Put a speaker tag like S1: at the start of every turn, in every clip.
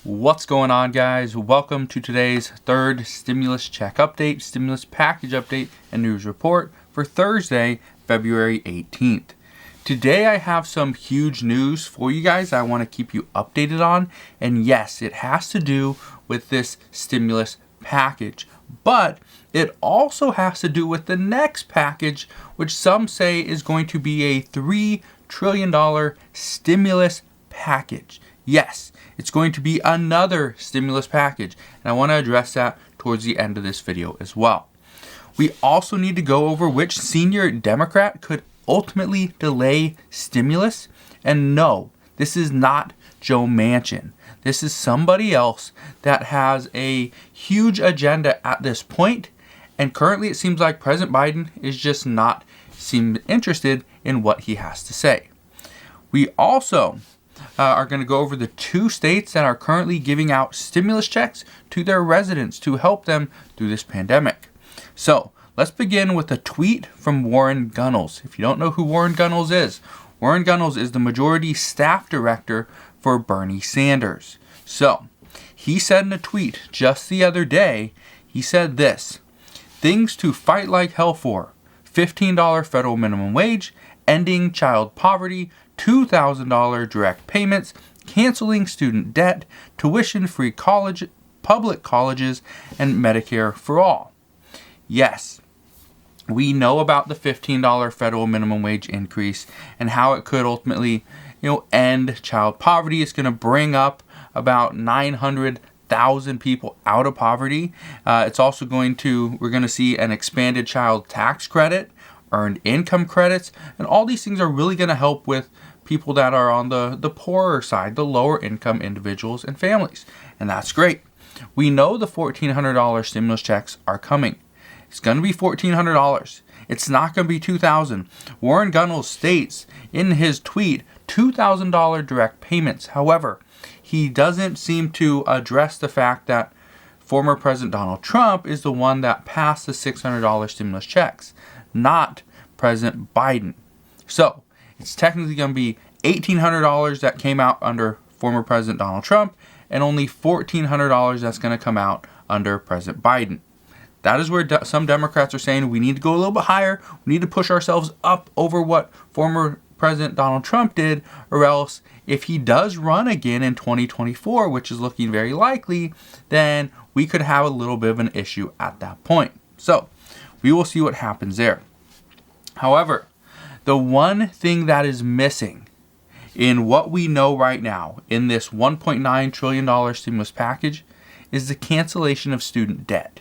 S1: What's going on, guys? Welcome to today's third stimulus check update, stimulus package update, and news report for Thursday, February 18th. Today I have some huge news for you guys I want to keep you updated on, and yes, it has to do with this stimulus package, but it also has to do with the next package, which some say is going to be a $3 trillion stimulus package. Yes, it's going to be another stimulus package, and I want to address that towards the end of this video as well. We also need to go over which senior Democrat could ultimately delay stimulus, and no, this is not Joe Manchin. This is somebody else that has a huge agenda at this point, and currently it seems like President Biden is just not interested in what he has to say. We also are going to go over the two states that are currently giving out stimulus checks to their residents to help them through this pandemic. So let's begin with a tweet from Warren Gunnels. If you don't know who Warren Gunnels is the majority staff director for Bernie Sanders. So he said in a tweet just the other day, he said this: things to fight like hell for: $15 federal minimum wage, ending child poverty, $2,000 direct payments, canceling student debt, tuition-free public colleges, and Medicare for all. Yes, we know about the $15 federal minimum wage increase and how it could ultimately, end child poverty. It's going to bring up about 900,000 people out of poverty. It's also we're going to see an expanded child tax credit, earned income credits, and all these things are really going to help with people that are on the poorer side, the lower income individuals and families. And that's great. We know the $1,400 stimulus checks are coming. It's going to be $1,400. It's not going to be $2,000. Warren Gunnels states in his tweet $2,000 direct payments. However, he doesn't seem to address the fact that former President Donald Trump is the one that passed the $600 stimulus checks, not President Biden. So it's technically going to be $1,800 that came out under former President Donald Trump, and only $1,400 that's going to come out under President Biden. That is where some Democrats are saying we need to go a little bit higher. We need to push ourselves up over what former President Donald Trump did, or else if he does run again in 2024, which is looking very likely, then we could have a little bit of an issue at that point. So we will see what happens there. However, the one thing that is missing in what we know right now in this $1.9 trillion stimulus package is the cancellation of student debt.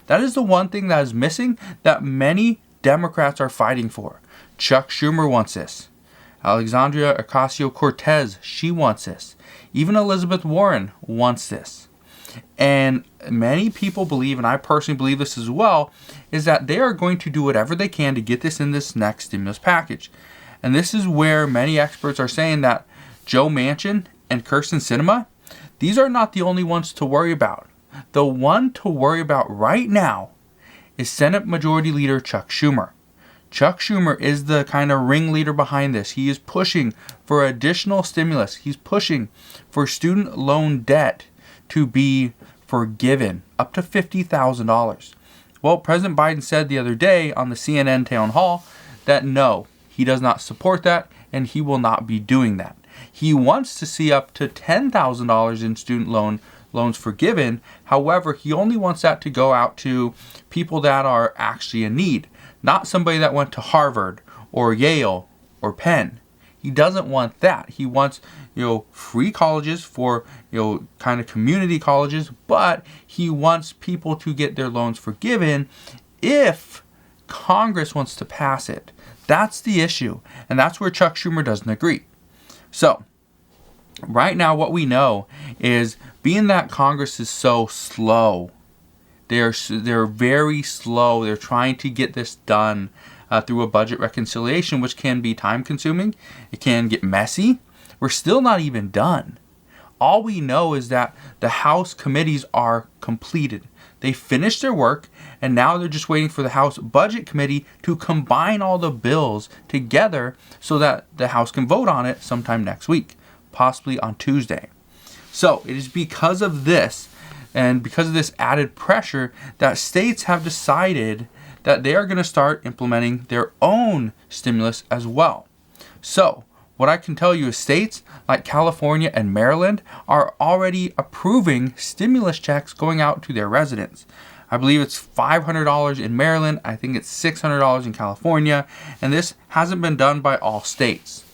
S1: That is the one thing that is missing that many Democrats are fighting for. Chuck Schumer wants this. Alexandria Ocasio-Cortez, she wants this. Even Elizabeth Warren wants this. And many people believe, and I personally believe this as well, is that they are going to do whatever they can to get this in this next stimulus package. And this is where many experts are saying that Joe Manchin and Kyrsten Sinema, these are not the only ones to worry about. The one to worry about right now is Senate Majority Leader Chuck Schumer. Chuck Schumer is the kind of ringleader behind this. He is pushing for additional stimulus. He's pushing for student loan debt to be forgiven up to $50,000. Well, President Biden said the other day on the CNN town hall that no, he does not support that and he will not be doing that. He wants to see up to $10,000 in student loans forgiven. However, he only wants that to go out to people that are actually in need, not somebody that went to Harvard or Yale or Penn. He doesn't want that. He wants, free colleges for, kind of community colleges, but he wants people to get their loans forgiven if Congress wants to pass it. That's the issue, and that's where Chuck Schumer doesn't agree. So, right now what we know is, being that Congress is so slow, they're very slow. They're trying to get this done through a budget reconciliation, which can be time consuming. It can get messy. We're still not even done. All we know is that the House committees are completed. They finished their work, and now they're just waiting for the House Budget Committee to combine all the bills together so that the House can vote on it sometime next week, possibly on Tuesday. So it is because of this and because of this added pressure that states have decided that they are going to start implementing their own stimulus as well. So what I can tell you is states like California and Maryland are already approving stimulus checks going out to their residents. I believe it's $500 in Maryland. I think it's $600 in California. And this hasn't been done by all states.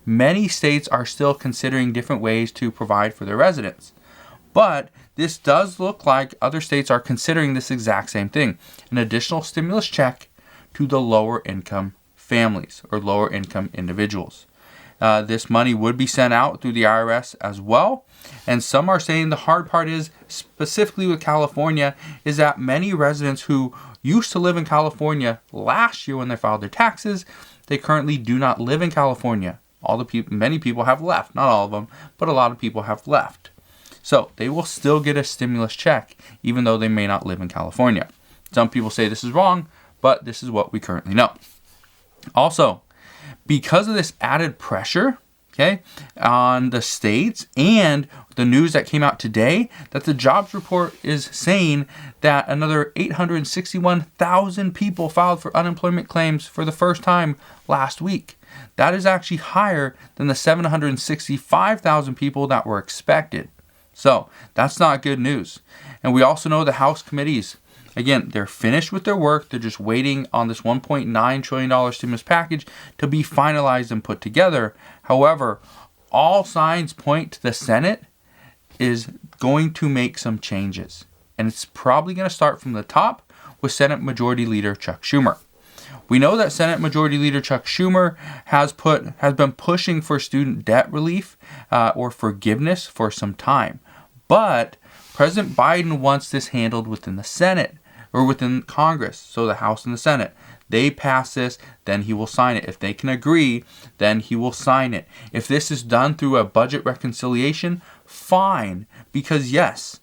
S1: Many states are still considering different ways to provide for their residents. But this does look like other states are considering this exact same thing. An additional stimulus check to the lower income families or lower income individuals. This money would be sent out through the IRS as well. And some are saying the hard part is, specifically with California, is that many residents who used to live in California last year when they filed their taxes, they currently do not live in California. Many people have left, not all of them, but a lot of people have left. So they will still get a stimulus check, even though they may not live in California. Some people say this is wrong, but this is what we currently know. Also, because of this added pressure, on the states and the news that came out today, that the jobs report is saying that another 861,000 people filed for unemployment claims for the first time last week. That is actually higher than the 765,000 people that were expected. So that's not good news. And we also know the House committees, again, they're finished with their work. They're just waiting on this $1.9 trillion stimulus package to be finalized and put together. However, all signs point to the Senate is going to make some changes. And it's probably going to start from the top with Senate Majority Leader Chuck Schumer. We know that Senate Majority Leader Chuck Schumer has been pushing for student debt relief or forgiveness for some time. But President Biden wants this handled within the Senate or within Congress, so the House and the Senate. They pass this, then he will sign it. If they can agree, then he will sign it. If this is done through a budget reconciliation, fine. Because yes,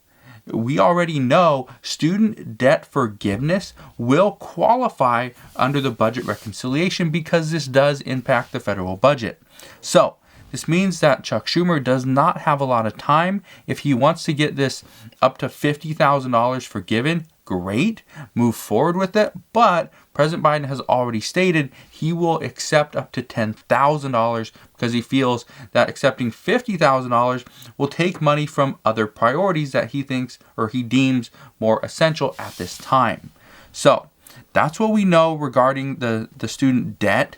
S1: we already know student debt forgiveness will qualify under the budget reconciliation because this does impact the federal budget. So this means that Chuck Schumer does not have a lot of time. If he wants to get this up to $50,000 forgiven, great, move forward with it. But President Biden has already stated he will accept up to $10,000 because he feels that accepting $50,000 will take money from other priorities that he thinks or he deems more essential at this time. So that's what we know regarding the student debt.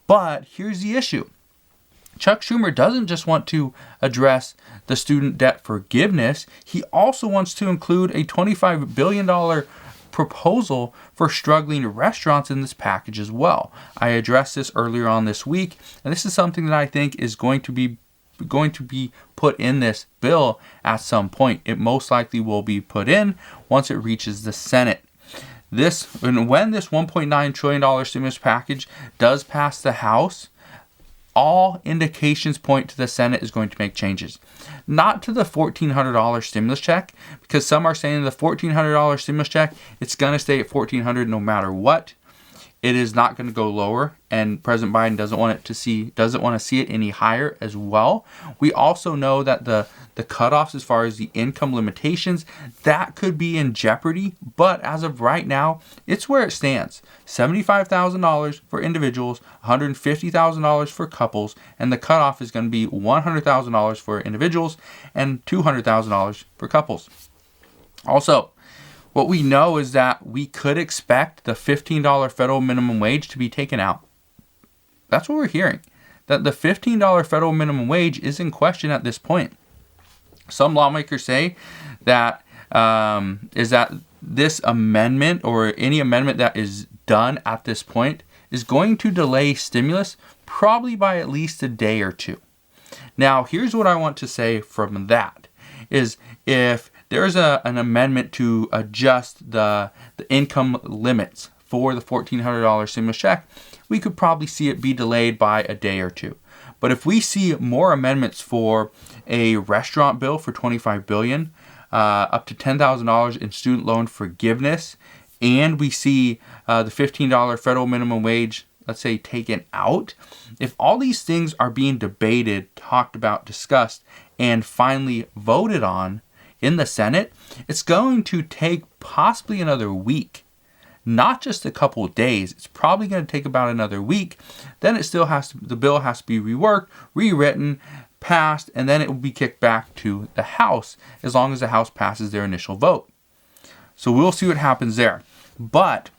S1: But here's the issue. Chuck Schumer doesn't just want to address the student debt forgiveness. He also wants to include a $25 billion proposal for struggling restaurants in this package as well. I addressed this earlier on this week, and this is something that I think is going to be put in this bill at some point. It most likely will be put in once it reaches the Senate. When this $1.9 trillion stimulus package does pass the House, all indications point to the Senate is going to make changes. Not to the $1,400 stimulus check, because some are saying the $1,400 stimulus check, it's going to stay at $1,400 no matter what. It is not going to go lower, and President Biden doesn't want to see it any higher as well. We also know that the cutoffs as far as the income limitations, that could be in jeopardy, but as of right now, it's where it stands. $75,000 for individuals, $150,000 for couples, and the cutoff is going to be $100,000 for individuals and $200,000 for couples. Also, what we know is that we could expect the $15 federal minimum wage to be taken out. That's what we're hearing. That the $15 federal minimum wage is in question at this point. Some lawmakers say that this amendment or any amendment that is done at this point is going to delay stimulus probably by at least a day or two. Now, here's what I want to say from that is if there's an amendment to adjust the income limits for the $1,400 stimulus check, we could probably see it be delayed by a day or two. But if we see more amendments for a restaurant bill for $25 billion, up to $10,000 in student loan forgiveness, and we see the $15 federal minimum wage, let's say, taken out, if all these things are being debated, talked about, discussed, and finally voted on in the Senate, it's going to take possibly another week. Not just a couple of days. It's probably going to take about another week. Then the bill has to be reworked, rewritten, passed, and then it will be kicked back to the House as long as the House passes their initial vote. So we'll see what happens there. But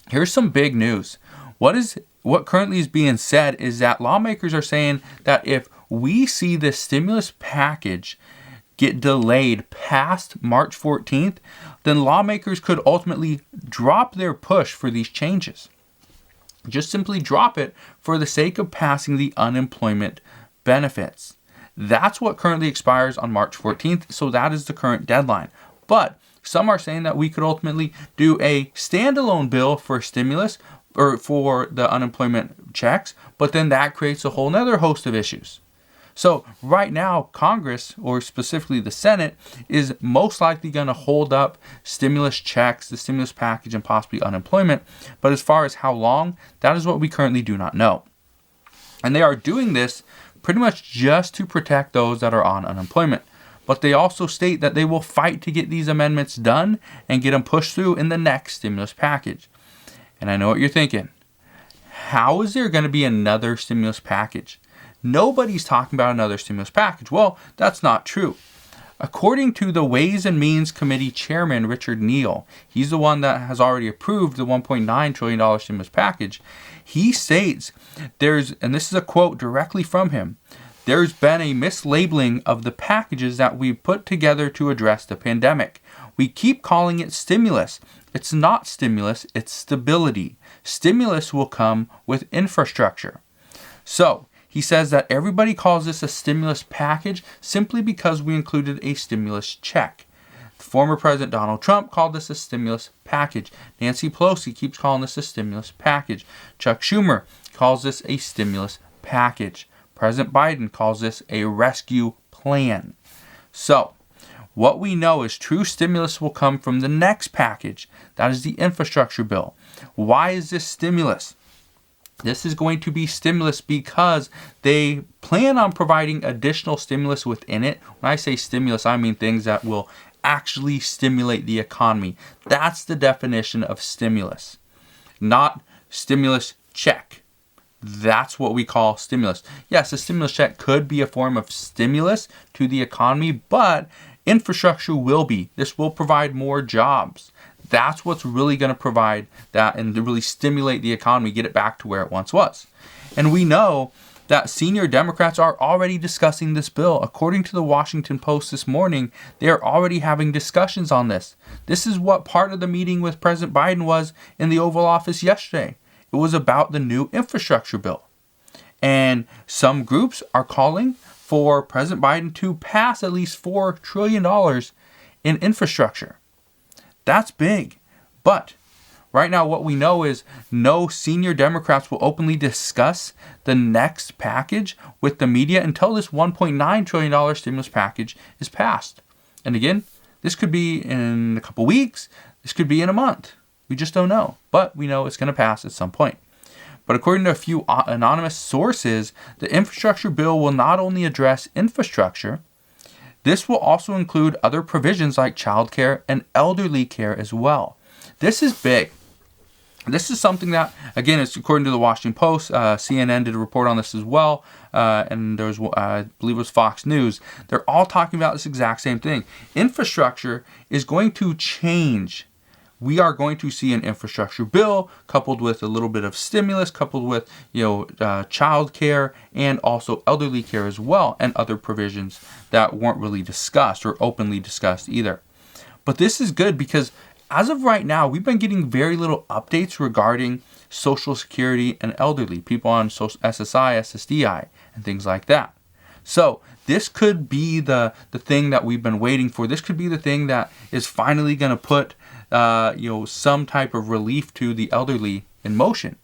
S1: here's some big news. What currently is being said is that lawmakers are saying that if we see this stimulus package get delayed past March 14th, then lawmakers could ultimately drop their push for these changes. Just simply drop it for the sake of passing the unemployment benefits. That's what currently expires on March 14th, so that is the current deadline. But some are saying that we could ultimately do a standalone bill for stimulus or for the unemployment checks, but then that creates a whole nother host of issues. So right now, Congress, or specifically the Senate, is most likely going to hold up stimulus checks, the stimulus package, and possibly unemployment. But as far as how long, that is what we currently do not know. And they are doing this pretty much just to protect those that are on unemployment. But they also state that they will fight to get these amendments done and get them pushed through in the next stimulus package. And I know what you're thinking. How is there going to be another stimulus package? Nobody's talking about another stimulus package. Well, that's not true. According to the Ways and Means Committee Chairman, Richard Neal, he's the one that has already approved the $1.9 trillion stimulus package. He states and this is a quote directly from him, there's been a mislabeling of the packages that we put together to address the pandemic. We keep calling it stimulus. It's not stimulus, it's stability. Stimulus will come with infrastructure. So, he says that everybody calls this a stimulus package simply because we included a stimulus check. Former President Donald Trump called this a stimulus package. Nancy Pelosi keeps calling this a stimulus package. Chuck Schumer calls this a stimulus package. President Biden calls this a rescue plan. So, what we know is true stimulus will come from the next package. That is the infrastructure bill. Why is this stimulus? This is going to be stimulus because they plan on providing additional stimulus within it. When I say stimulus, I mean things that will actually stimulate the economy. That's the definition of stimulus, not stimulus check. That's what we call stimulus. Yes, a stimulus check could be a form of stimulus to the economy, but infrastructure will be. This will provide more jobs. That's what's really going to provide that and to really stimulate the economy, get it back to where it once was. And we know that senior Democrats are already discussing this bill. According to the Washington Post this morning, they are already having discussions on this. This is what part of the meeting with President Biden was in the Oval Office yesterday. It was about the new infrastructure bill. And some groups are calling for President Biden to pass at least $4 trillion in infrastructure. That's big. But right now what we know is no senior Democrats will openly discuss the next package with the media until this $1.9 trillion stimulus package is passed. And again, this could be in a couple weeks. This could be in a month. We just don't know. But we know it's going to pass at some point. But according to a few anonymous sources, the infrastructure bill will not only address infrastructure, this will also include other provisions like childcare and elderly care as well. This is big. This is something that, again, it's according to the Washington Post. CNN did a report on this as well, and there was, I believe it was Fox News. They're all talking about this exact same thing. Infrastructure is going to change. We are going to see an infrastructure bill coupled with a little bit of stimulus, coupled with child care and also elderly care as well, and other provisions that weren't really discussed or openly discussed either. But this is good because as of right now, we've been getting very little updates regarding Social Security and elderly, people on SSI, SSDI, and things like that. So this could be the thing that we've been waiting for. This could be the thing that is finally going to put some type of relief to the elderly in motion.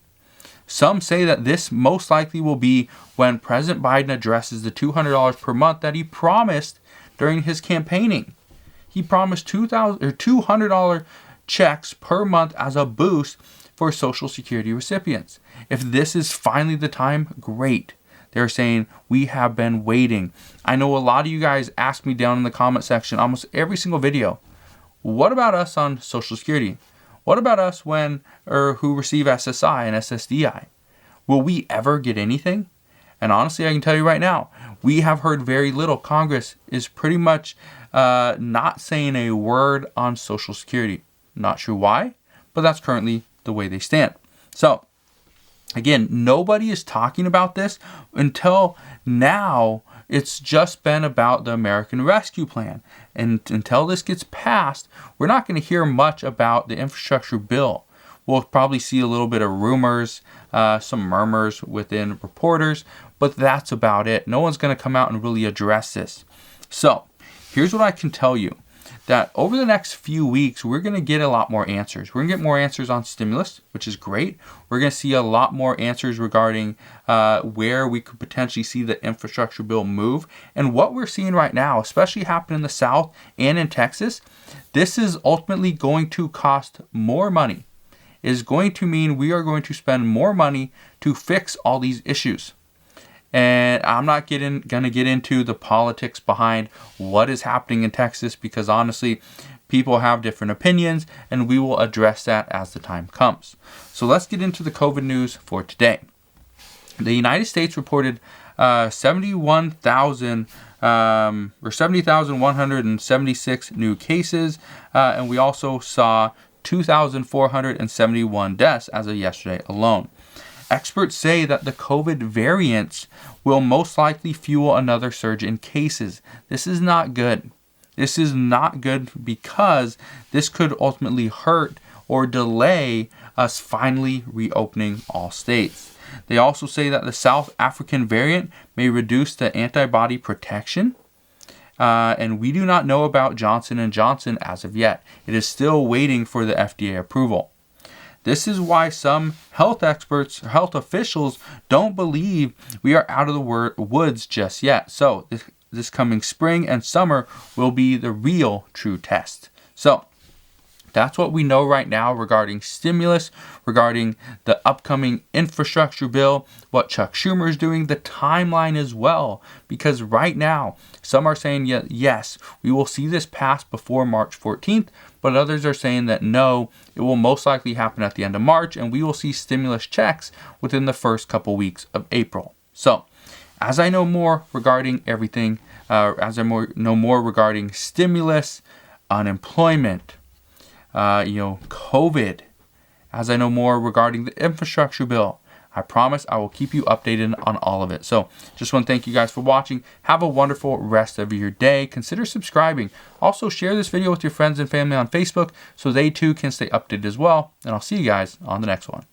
S1: Some say that this most likely will be when President Biden addresses the $200 per month that he promised during his campaigning. He promised $200 checks per month as a boost for Social Security recipients. If this is finally the time, great. They're saying we have been waiting. I know a lot of you guys ask me down in the comment section almost every single video, what about us on Social Security? What about us who receive SSI and SSDI? Will we ever get anything? And honestly, I can tell you right now, we have heard very little. Congress is pretty much not saying a word on Social Security. Not sure why, but that's currently the way they stand. So, again, nobody is talking about this until now. It's just been about the American Rescue Plan. And until this gets passed, we're not going to hear much about the infrastructure bill. We'll probably see a little bit of rumors, some murmurs within reporters, but that's about it. No one's going to come out and really address this. So, here's what I can tell you. That over the next few weeks, we're going to get a lot more answers. We're going to get more answers on stimulus, which is great. We're going to see a lot more answers regarding where we could potentially see the infrastructure bill move. And what we're seeing right now, especially happening in the South and in Texas, this is ultimately going to cost more money. It is going to mean we are going to spend more money to fix all these issues. And I'm not going to get into the politics behind what is happening in Texas because honestly, people have different opinions and we will address that as the time comes. So let's get into the COVID news for today. The United States reported 70,176 new cases, and we also saw 2,471 deaths as of yesterday alone. Experts say that the COVID variants will most likely fuel another surge in cases. This is not good. This is not good because this could ultimately hurt or delay us finally reopening all states. They also say that the South African variant may reduce the antibody protection. And we do not know about Johnson & Johnson as of yet. It is still waiting for the FDA approval. This is why some health experts, health officials, don't believe we are out of the woods just yet. So this coming spring and summer will be the real true test. So that's what we know right now regarding stimulus, regarding the upcoming infrastructure bill, what Chuck Schumer is doing, the timeline as well. Because right now, some are saying, yes, we will see this pass before March 14th, but others are saying that no, it will most likely happen at the end of March, and we will see stimulus checks within the first couple weeks of April. So, as I know more regarding everything, know more regarding stimulus, unemployment, COVID, as I know more regarding the infrastructure bill, I promise I will keep you updated on all of it. So just want to thank you guys for watching. Have a wonderful rest of your day. Consider subscribing. Also share this video with your friends and family on Facebook so they too can stay updated as well. And I'll see you guys on the next one.